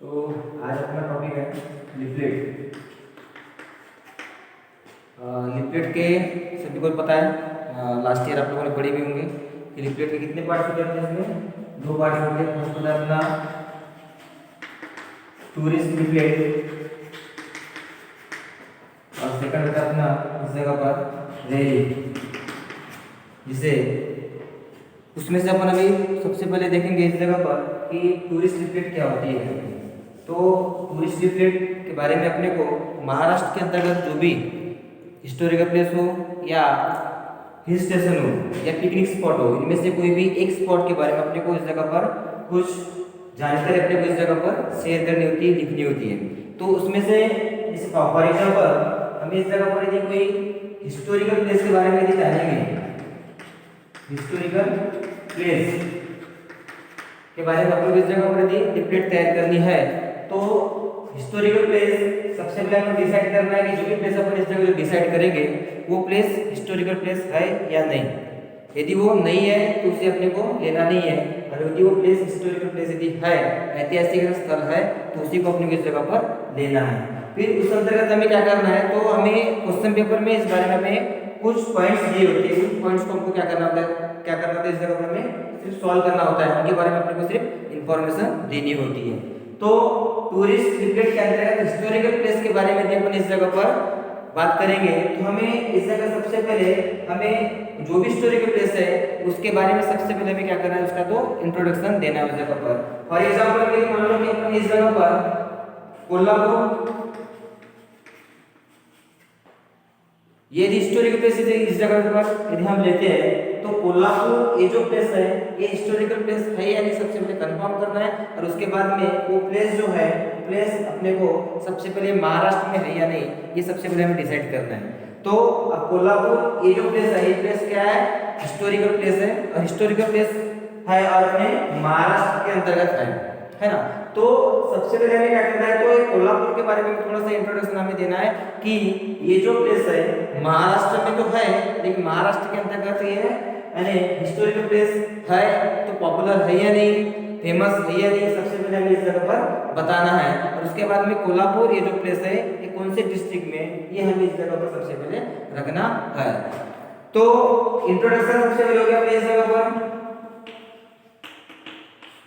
तो आज अपना टॉपिक है लिपलेट। लिपलेट के सभी को पता है, लास्ट ईयर आप लोगों ने पढ़ी भी होंगे कि लिपलेट के कितने पार्ट्स होते हैं। इसमें दो पार्ट्स होते हैं। फर्स्ट होता है अपना टूरिस्ट लिपलेट और सेकंड होता है अपना इस जगह पर रैली, जिसे उसमें से अपन अभी सबसे पहले देखेंगे इस जगह पर कि टूरिस्ट लिपलेट क्या होती है। तो टूरिस्ट लिपलेट के बारे में अपने को महाराष्ट्र के अंतर्गत जो भी हिस्टोरिकल प्लेस हो या हिल स्टेशन हो या पिकनिक स्पॉट हो, इनमें से कोई भी एक स्पॉट के बारे में अपने को इस जगह पर कुछ जानकारी अपने को इस जगह पर शेयर करनी होती है, लिखनी होती है। तो उसमें से जैसे फॉर एग्जाम्पल हमें इस जगह पर यदि कोई हिस्टोरिकल प्लेस के बारे में यदि जानेंगे, हिस्टोरिकल प्लेस के बारे में आपको इस जगह पर यदि लिपलेट तैयार करनी है तो हिस्टोरिकल प्लेस सबसे पहले हमें डिसाइड करना है कि जो भी प्लेस अपन इस जगह डिसाइड करेंगे वो प्लेस हिस्टोरिकल प्लेस है या नहीं। यदि वो नहीं है तो उसे अपने को लेना नहीं है, और यदि वो प्लेस हिस्टोरिकल प्लेस यदि है, ऐतिहासिक स्थल है, तो उसी को अपने को इस जगह पर लेना है। फिर उस अंतर्गत हमें क्या करना है, तो हमें क्वेश्चन पेपर में इस बारे में हमें कुछ पॉइंट्स दिए होते हैं। उन पॉइंट्स को हमको क्या करना होता है इस जगह पर हमें सिर्फ सॉल्व करना होता है, उनके बारे में अपने को सिर्फ इंफॉर्मेशन देनी होती है। तो टूरिस्ट लिपलेट के अंतर्गत हिस्टोरिकल प्लेस के बारे में यदि अपन इस जगह पर बात करेंगे तो हमें इस जगह सबसे पहले हमें जो भी हिस्टोरिकल प्लेस है उसके बारे में सबसे पहले हमें क्या करना है, उसका तो इंट्रोडक्शन देना है उस जगह पर। फॉर एग्जांपल यदि मान लो कि अपन इस जगह पर कोल्हापुर, ये हिस्टोरिकल प्लेस इस जगह पर यदि हम लेते हैं तो कोल्हापुर ये जो प्लेस है ये हिस्टोरिकल प्लेस है या नहीं, सबसे पहले कंफर्म करना है। और उसके बाद में वो प्लेस जो है, प्लेस अपने को सबसे पहले महाराष्ट्र में है या नहीं, ये सबसे पहले हमें डिसाइड करना है। तो अब कोल्हापुर ये जो प्लेस है, ये प्लेस क्या है, हिस्टोरिकल प्लेस है, और हिस्टोरिकल प्लेस है और अपने महाराष्ट्र के अंतर्गत है ना। तो सबसे पहले हमें क्या करना है, तो कोल्हापुर के बारे में थोड़ा सा इंट्रोडक्शन हमें देना है कि ये जो प्लेस है महाराष्ट्र में तो है, लेकिन महाराष्ट्र के अंतर्गत ये है यानी हिस्टोरिकल प्लेस है तो पॉपुलर है या नहीं, फेमस है या नहीं, सबसे पहले हमें इस जगह पर बताना है। और उसके बाद में कोल्हापुर ये जो प्लेस है ये कौन से डिस्ट्रिक्ट में, ये हमें इस जगह पर सबसे पहले रखना है। तो इंट्रोडक्शन सबसे पहले हो गया अपने इस जगह पर।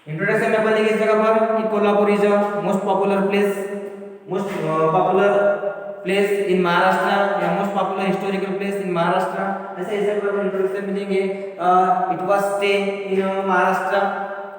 इंट्रोडक्शन में अपन इस जगह पर कि Kolhapur is a most popular place in Maharashtra या most popular historical place in Maharashtra, ऐसे इस जगह पर इंट्रोडक्शन में देंगे it was stay in Maharashtra.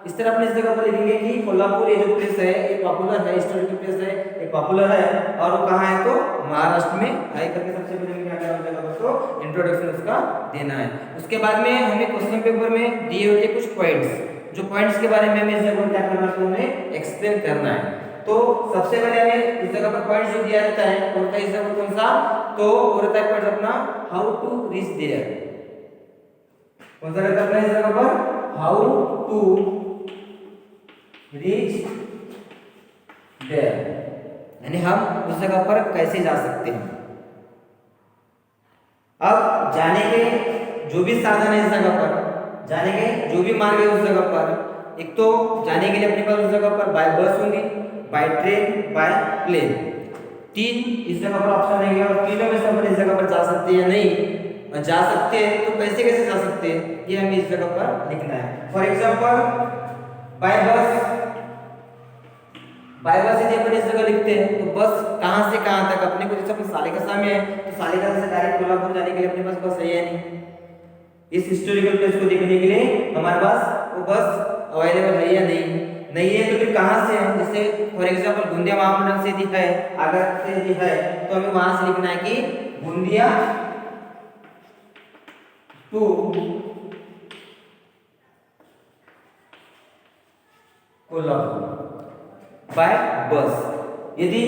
इस तरह अपने इस जगह पर लिखेंगे कि कोल्हापुर ये जो प्लेस है ये पॉपुलर है, हिस्टोरिकल प्लेस है, ये पॉपुलर है और वो कहाँ है, तो महाराष्ट्र में है करके सबसे पहले क्या करना है, जगह को इंट्रोडक्शन उसका देना है। उसके बाद में हमें क्वेश्चन पेपर में दिए होते कुछ पॉइंट्स, जो पॉइंट्स के बारे में हमें इस जगह पर क्या करना है, हमें एक्सप्लेन करना है। तो सबसे पहले हमें इस जगह पर पॉइंट जो दिया रहता है कौन सा, इस जगह पर कौन सा, तो वो रहता है पॉइंट अपना हाउ टू रीच देयर। कौन सा रहता है अपना इस जगह पर, हाउ टू रीच देयर, यानी हम उस जगह पर कैसे जा सकते हैं। अब जाने के जो भी साधन है इस जगह पर, जाने के जो भी मार्ग है उस जगह पर, एक तो जाने के लिए अपने पास उस जगह पर बाय बस होंगी, बाय ट्रेन, बाय प्लेन, तीन इस जगह पर ऑप्शन रहेंगे। और तीनों में से अपन इस जगह पर जा सकते हैं या नहीं, और जा सकते हैं तो कैसे कैसे जा सकते हैं, ये हमें इस जगह पर लिखना है। फॉर एग्जांपल बाय बस यदि अपन इस जगह लिखते हैं तो बस कहां से कहां तक, अपने को जैसे अपन सालेकसा में है तो सालेकसा से डायरेक्ट कोल्हापुर जाने के लिए अपने पास बस है या नहीं, इस हिस्टोरिकल प्लेस को देखने के लिए हमारे पास वो बस अवेलेबल है या नहीं है तो फिर कहां से है, जैसे फॉर एग्जांपल गोंदिया महामंडल से यदि है, आगरा से यदि है तो हमें वहां से लिखना है कि गोंदिया टू कोल्हापुर बाय बस। यदि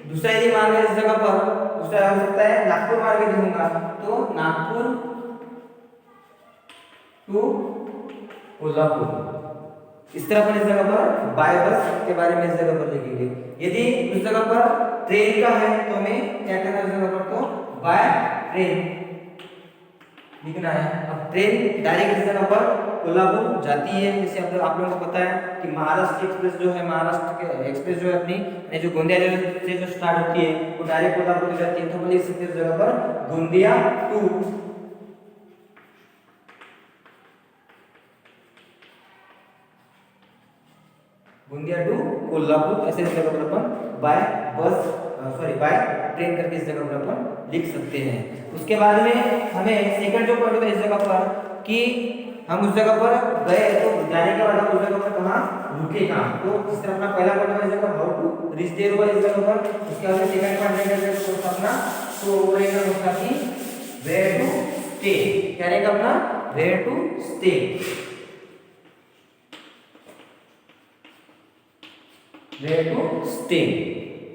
दूसरा यदि मार्ग है इस जगह पर, दूसरा हो सकता है नागपुर मार्ग यदि होगा तो नागपुर टू कोल्हापुर, इस तरह पर इस जगह पर बाय बस के बारे में इस जगह पर लिखेंगे। यदि उस जगह पर ट्रेन का है तो हमें क्या करना है उस जगह पर, तो बाय ट्रेन लिखना है। अब ट्रेन डायरेक्ट इस जगह पर कोल्हापुर जाती है। जैसे आप लोगों को पता है कि महाराष्ट्र एक्सप्रेस जो है, महाराष्ट्र के एक्सप्रेस जो है अपनी जो गोंदिया से जो स्टार्ट होती है वो डायरेक्ट कोल्हापुर जाती है। तो अपन लिख सकते हैं इस जगह पर गोंदिया टू कोल्हापुर, ऐसे इस जगह पर अपन बाय बाय ट्रेन करके इस जगह पर अपन लिख सकते हैं। उसके बाद में हमें सेकंड जो पॉइंट होता है इस जगह पर कि हम उस जगह पर गए तो जाने के बाद हम उस जगह पर कहाँ रुके कहाँ। तो इस तरह अपना पहला पॉइंट इस जगह हाउ टू रीच देयर हुआ इस जगह पर। उसके बाद सेकंड पॉइंट रहेगा अपना तो रहेगा उसका कि वेयर टू स्टे। क्या रहेगा अपना where to stay. Where to stay.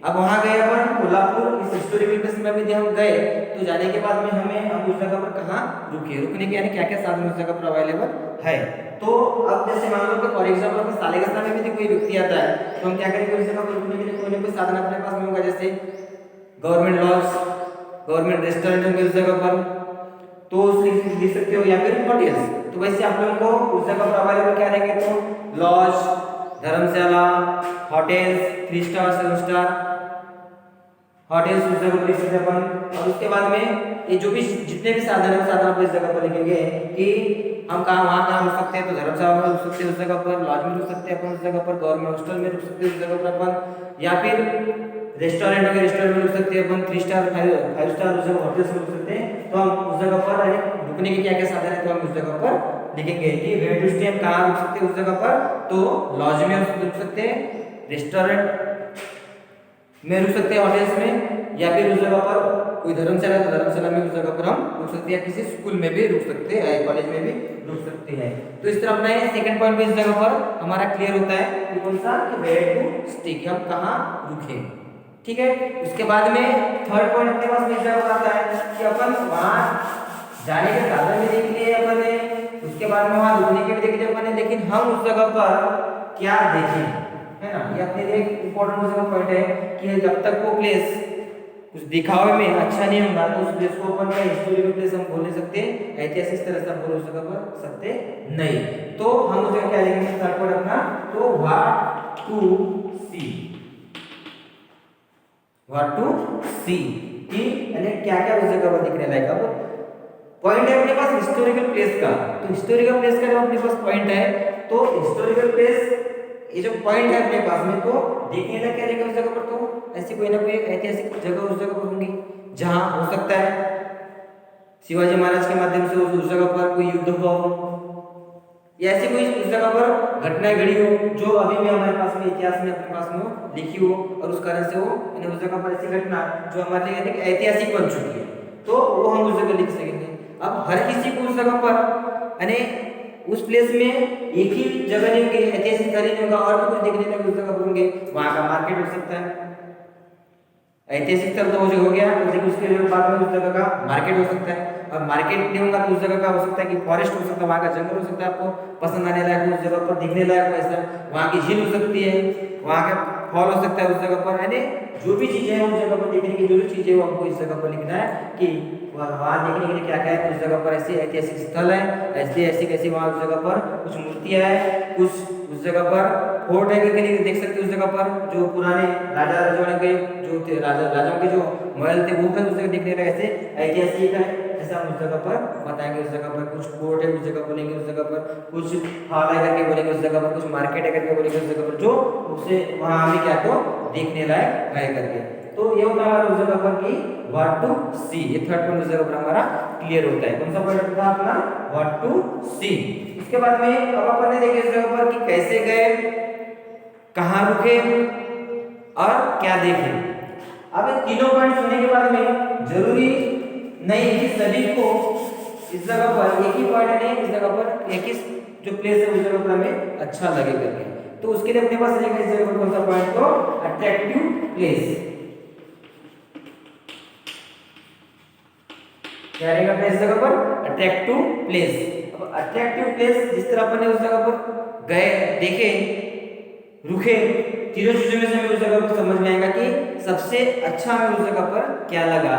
अब वहां गए अपन कोल्हापुर इस हिस्टोरिकल प्लेस में भी हम गए तो जाने के बाद में हमें अब उस जगह पर कहाँ रुके, रुकने के यानी क्या क्या साधन उस जगह पर अवेलेबल है। तो अब जैसे मान लो कि फॉर एग्जांपल सालेगांव में भी कोई व्यक्ति आता है तो हम क्या करेंगे उस जगह पर रुकने के लिए कोई ना कोई साधन अपने पास में होगा। जैसे गवर्नमेंट लॉज, गवर्नमेंट रेस्टोरेंट होंगे उस जगह पर तो लिख सकते हो, या फिर होटल्स। तो वैसे आप लोगों को उस जगह पर अवेलेबल क्या रहेंगे तो लॉज, धर्मशाला, होटल्स, 3 स्टार 7 स्टार होटल्स उस जगह पर लिख सकते हैं अपन। और उसके बाद में ये जो भी जितने भी साधन है वो साधन आप इस जगह पर लिखेंगे कि हम कहाँ रुक सकते हैं। तो धर्मशाला में रुक सकते हैं उस जगह पर, लॉज में रुक सकते हैं अपन उस जगह पर, गवर्नमेंट हॉस्टल में रुक सकते हैं उस जगह पर अपन, या फिर रेस्टोरेंट में रुक सकते हैं अपन, 3 स्टार 5 स्टार उस जगह होटल्स में रुक सकते हैं। तो हम उस जगह पर रुकने के क्या क्या साधन है तो हम उस जगह पर लिखेंगे कि वेयर टू स्टे हम कहाँ रुक सकते हैं उस जगह पर। तो लॉज में रुक सकते हैं, रेस्टोरेंट में रुक सकते हैं, होटल्स में, या फिर उस जगह पर कोई धर्मशाला तो धर्मशाला में उस जगह पर हम रुक सकते हैं, किसी स्कूल में भी रुक सकते हैं, कॉलेज में भी रुक सकते हैं। तो इस तरह अपना ये सेकंड पॉइंट भी इस जगह पर हमारा क्लियर होता है कि कौन सा कि वेयर टू स्टे कि हम कहाँ रुके। ठीक है। उसके बाद में थर्ड पॉइंट अपने पास में इस जगह पर आता है कि अपन वहां जाने के साधन भी देख लिए अपन ने, उसके बाद में वहां रुकने के भी देख लिए अपन ने, लेकिन हम उस जगह पर क्या देखें है ना। ये अपने लिए एक इंपॉर्टेंट जगह पॉइंट है कि जब तक वो प्लेस कुछ दिखावे में अच्छा नहीं होगा तो उस प्लेस को अपन का हिस्टोरिकल प्लेस हम बोल नहीं सकते, ऐतिहासिक तरह से हम बोल उस जगह पर सकते नहीं। तो हम उस जगह क्या लिखेंगे थर्ड पॉइंट अपना तो what to see, what to see कि यानी क्या क्या उस जगह पर दिखने लायक। अब पॉइंट है अपने पास हिस्टोरिकल प्लेस का, तो हिस्टोरिकल प्लेस का जब अपने पास पॉइंट है तो हिस्टोरिकल प्लेस ये जो पॉइंट है अपने पास में तो देखने लायक क्या रहेगा उस जगह पर। तो ऐसी कोई ना कोई ऐतिहासिक जगह उस जगह पर होंगी जहां हो सकता है शिवाजी महाराज के माध्यम से उस जगह पर कोई युद्ध हुआ हो, या ऐसी कोई उस जगह पर घटनाएं घड़ी हो जो अभी भी हमारे पास में इतिहास में अपने पास में लिखी हो, और उस कारण से वो उस जगह पर ऐसी घटना जो हमारे लिए ऐतिहासिक बन चुकी है तो वो हम उस जगह लिख सकेंगे। अब हर किसी को उस जगह पर यानी उस प्लेस में एक ही जगह नहीं होगी, ऐतिहासिक स्थल नहीं होगा, और भी कुछ देखने लायक उस जगह पर होंगे। वहां का मार्केट हो सकता है, ऐतिहासिक स्थल तो हो गया, लेकिन उसके बाद में उस जगह का मार्केट हो सकता है। अब मार्केट नहीं होगा तो उस जगह का हो सकता है कि फॉरेस्ट हो सकता है, वहाँ का जंगल हो सकता है आपको पसंद आने लायक, उस जगह पर दिखने लायक ऐसा, वहाँ की झील हो सकती है, वहाँ का फॉल हो सकता है उस जगह पर, यानी जो भी चीजें हैं उस जगह पर देखने की जो भी चीजें वो आपको इस जगह पर लिखना है कि वहाँ देखने के लिए क्या क्या है उस जगह पर। ऐसे ऐतिहासिक स्थल है, ऐसे ऐसी कैसी वहाँ उस जगह पर कुछ मूर्तियां है, कुछ उस जगह पर फोर्ट है करके देख सकते उस जगह पर, जो पुराने राजा राजाओं के जो थे राजाओं के जो महल थे वो है उस जगह देखने लायक, ऐसे ऐतिहासिक है ऐसा हम उस जगह पर बताएंगे। उस जगह पर कुछ कोर्ट है उस जगह बोलेंगे, उस जगह पर कुछ हॉल है करके बोलेंगे, उस जगह पर कुछ मार्केट है करके बोलेंगे, उस जगह पर जो उसे वहां हमें क्या को देखने लायक है करके। तो ये होता है उस जगह पर कि व्हाट टू सी, ये थर्ड पॉइंट उस जगह पर हमारा क्लियर होता है। कौन सा पॉइंट था अपना व्हाट टू सी। इसके बाद में अब अपन ने देखे इस जगह पर कि कैसे गए, कहां रुके और क्या देखे। अब इन तीनों पॉइंट सुनने के बाद में जरूरी नहीं कि सभी को इस जगह पर एक ही पॉइंट नहीं, इस जगह पर एक ही जो प्लेस है उस जगह पर हमें अच्छा लगे करके। तो उसके लिए अपने पास रहेगा इस जगह पर कौन सा पॉइंट तो अट्रैक्टिव प्लेस। क्या रहेगा अपने इस जगह पर अट्रैक्टिव प्लेस। अब अट्रैक्टिव प्लेस जिस तरह अपन ने उस जगह पर गए, देखे, रुके, तीनों चीजों में से हमें उस जगह पर समझ में आएगा कि सबसे अच्छा हमें उस जगह पर क्या लगा।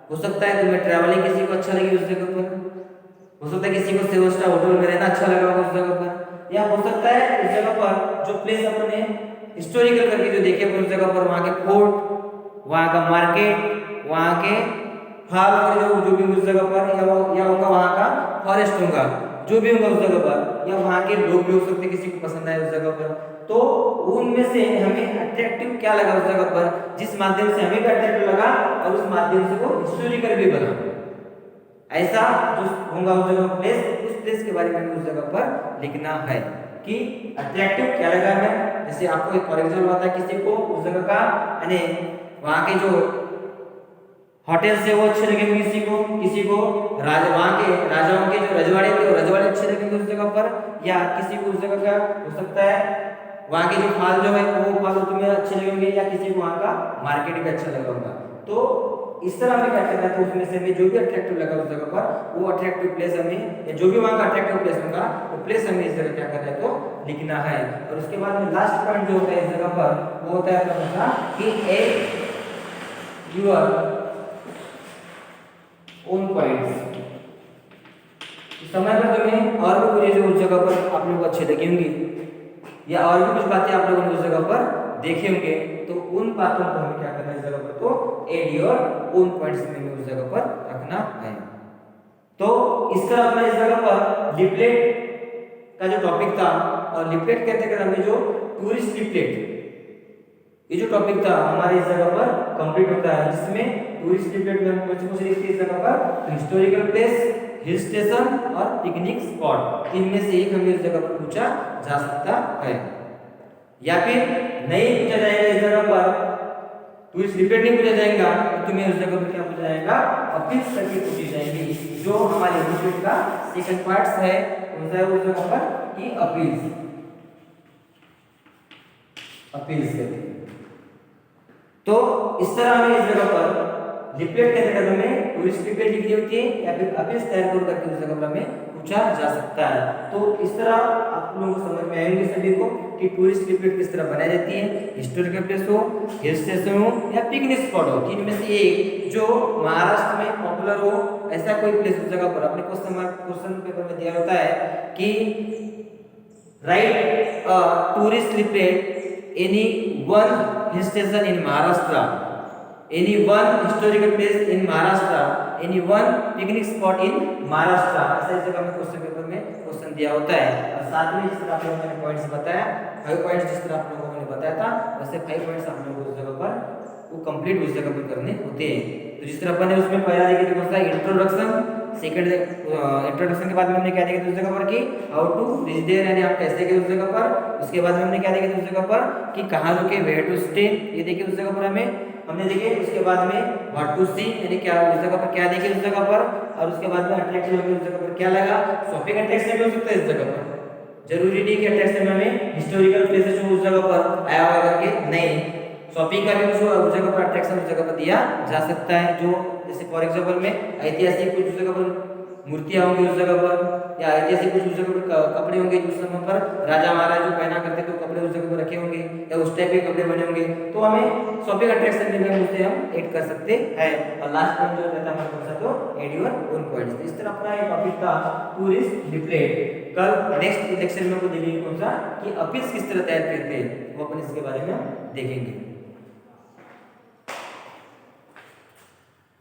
हो सकता है तुम्हें ट्रैवलिंग किसी को अच्छा लगे उस जगह पर, हो सकता है किसी को 7 स्टार होटल में रहना अच्छा लगा होगा उस जगह पर, या हो सकता है उस जगह पर जो प्लेस अपने हिस्टोरिकल करके जो देखे उस जगह पर वहाँ के फोर्ट, वहाँ का मार्केट, वहाँ के फॉल और जो भी उस जगह पर या होगा वहाँ का फॉरेस्ट होगा, जो भी होगा उस जगह पर, या वहाँ के लोग भी हो सकते हैं किसी को पसंद आए उस जगह पर। तो उनमें से हमें अट्रैक्टिव क्या लगा उस जगह पर, जिस माध्यम से हमें भी अट्रैक्टिव लगा और उस माध्यम से वो हिस्टोरिकल भी बना, ऐसा जो होगा उस जगह प्लेस, उस प्लेस के बारे में हमें उस जगह पर लिखना है कि अट्रैक्टिव क्या लगा हमें। जैसे आपको एक फॉर एग्जाम्पल आता है किसी को उस जगह का यानी वहाँ के जो होटल से वो अच्छे लगेंगे, किसी को वहाँ के राजाओं के जो रजवाड़े थे वो रजवाड़े अच्छे लगेंगे उस जगह पर, या किसी को उस जगह का हो सकता है वहाँ के जो फाल जो है वो फाल तुम्हें अच्छे लगेंगे, या किसी को वहाँ का मार्केट भी अच्छा लगा होगा। तो इस तरह हमें क्या करना है, तो उसमें से हमें जो भी अट्रैक्टिव लगा उस जगह पर वो अट्रैक्टिव प्लेस हमें, या जो भी वहाँ का अट्रैक्टिव प्लेस होगा वो प्लेस हमें इस जगह क्या करना है, तो लिखना है। और उसके बाद में लास्ट पॉइंट जो होता है इस जगह पर वो होता है अपना कि ए यूर ओन पॉइंट्स। समय पर तुम्हें और भी कुछ उस जगह पर आप लोग अच्छे लगे होंगे, या और भी कुछ बातें आप लोगों ने उस जगह पर देखे होंगे, तो उन बातों को हमें क्या करना है इस जगह पर, तो एड योर ओन पॉइंट्स में उस जगह पर रखना है। तो इस तरह अपना इस जगह पर लिफलेट का जो टॉपिक था, और लिफलेट कहते हैं हमें जो टूरिस्ट लिफलेट, ये जो टॉपिक था हमारे इस जगह पर कंप्लीट होता है, जिसमें टूरिस्ट लिफलेट में हम कुछ लिखते हैं इस जगह पर हिस्टोरिकल प्लेस, हिल स्टेशन और पिकनिक स्पॉट, इनमें से एक हमें इस जगह पर पूछा जा सकता है। या फिर नहीं पूछा जाएगा इस जगह पर, टूरिस्ट लिफलेट नहीं पूछा जाएगा, तो तुम्हें उस जगह पर क्या पूछा जाएगा, अपील्स करके पूछी जाएंगी, जो हमारे लिफलेट का सेकंड पार्ट है उस जगह पर कि अपील्स कहते हैं। तो इस तरह हमें इस जगह पर लिफलेट के जगह में टूरिस्ट लिफलेट लिखनी होती है, या फिर अपील्स तैयार करके उस जगह पर हमें पूछा जा सकता है। तो इस तरह आप लोगों को समझ में आएंगे सभी को कि टूरिस्ट लिफलेट किस तरह बनाई जाती है, हिस्टोरिकल प्लेस हो, हिल स्टेशन हो, या पिकनिक स्पॉट हो, इनमें से एक जो महाराष्ट्र में पॉपुलर हो ऐसा कोई प्लेस उस जगह पर। अपने क्वेश्चन पेपर में दिया होता है कि right tourist leaflet any one hill station in Maharashtra, any one historical place in Maharashtra, any one picnic spot in Maharashtra, ऐसा इस जगह में क्वेश्चन पेपर में क्वेश्चन दिया होता है। और साथ में जिस तरह आप लोगों ने पॉइंट्स बताया, 5 पॉइंट्स जिस तरह आप लोगों ने बताया था, वैसे 5 पॉइंट्स आप लोगों को उस जगह पर वो कंप्लीट उस जगह पर करने होते हैं। तो जिस तरह अपन ने उसमें पहला देखा कौन सा इंट्रोडक्शन, सेकंड इंट्रोडक्शन के बाद में हमने क्या देखा उस जगह पर कि हाउ टू रीच देयर, यानी आप कैसे गए उस जगह पर। उसके बाद में हमने क्या देखा उस जगह पर कि कहाँ रुके, वेयर टू स्टे, ये देखिए उस जगह पर हमने देखे। उसके बाद में व्हाट टू सी, यानी क्या उस जगह पर क्या देखे उस जगह पर। और उसके बाद में अट्रैक्शन उस जगह पर क्या लगा, शॉपिंग अट्रैक्शन भी हो सकता है इस जगह पर, जरूरी नहीं कि अट्रैक्शन में हमें हिस्टोरिकल प्लेसेस उस जगह पर आया होगा करके, नहीं, शॉपिंग का भी कुछ उस जगह पर अट्रैक्शन उस जगह पर दिया जा सकता है। जो जैसे फॉर एग्जांपल में ऐतिहासिक कुछ उस जगह पर मूर्तियां होंगी उस जगह पर, या ऐतिहासिक कुछ उस जगह पर कपड़े होंगे जो उस समय पर राजा महाराज जो पहना करते थे, तो कपड़े उस जगह पर रखे होंगे, या उस टाइप के कपड़े बने होंगे, तो हमें शॉपिंग अट्रैक्शन में उसे हम ऐड कर सकते हैं। और लास्ट पॉइंट जो रहता है हमारे पास तो एड योर ओन पॉइंट्स। इस तरह अपना ये टॉपिक था टूरिस्ट लिफलेट। कल नेक्स्ट लेक्चर में को देखेंगे कौन सा कि अपील्स किस तरह तैयार करते हैं, वो अपन इसके बारे में देखेंगे।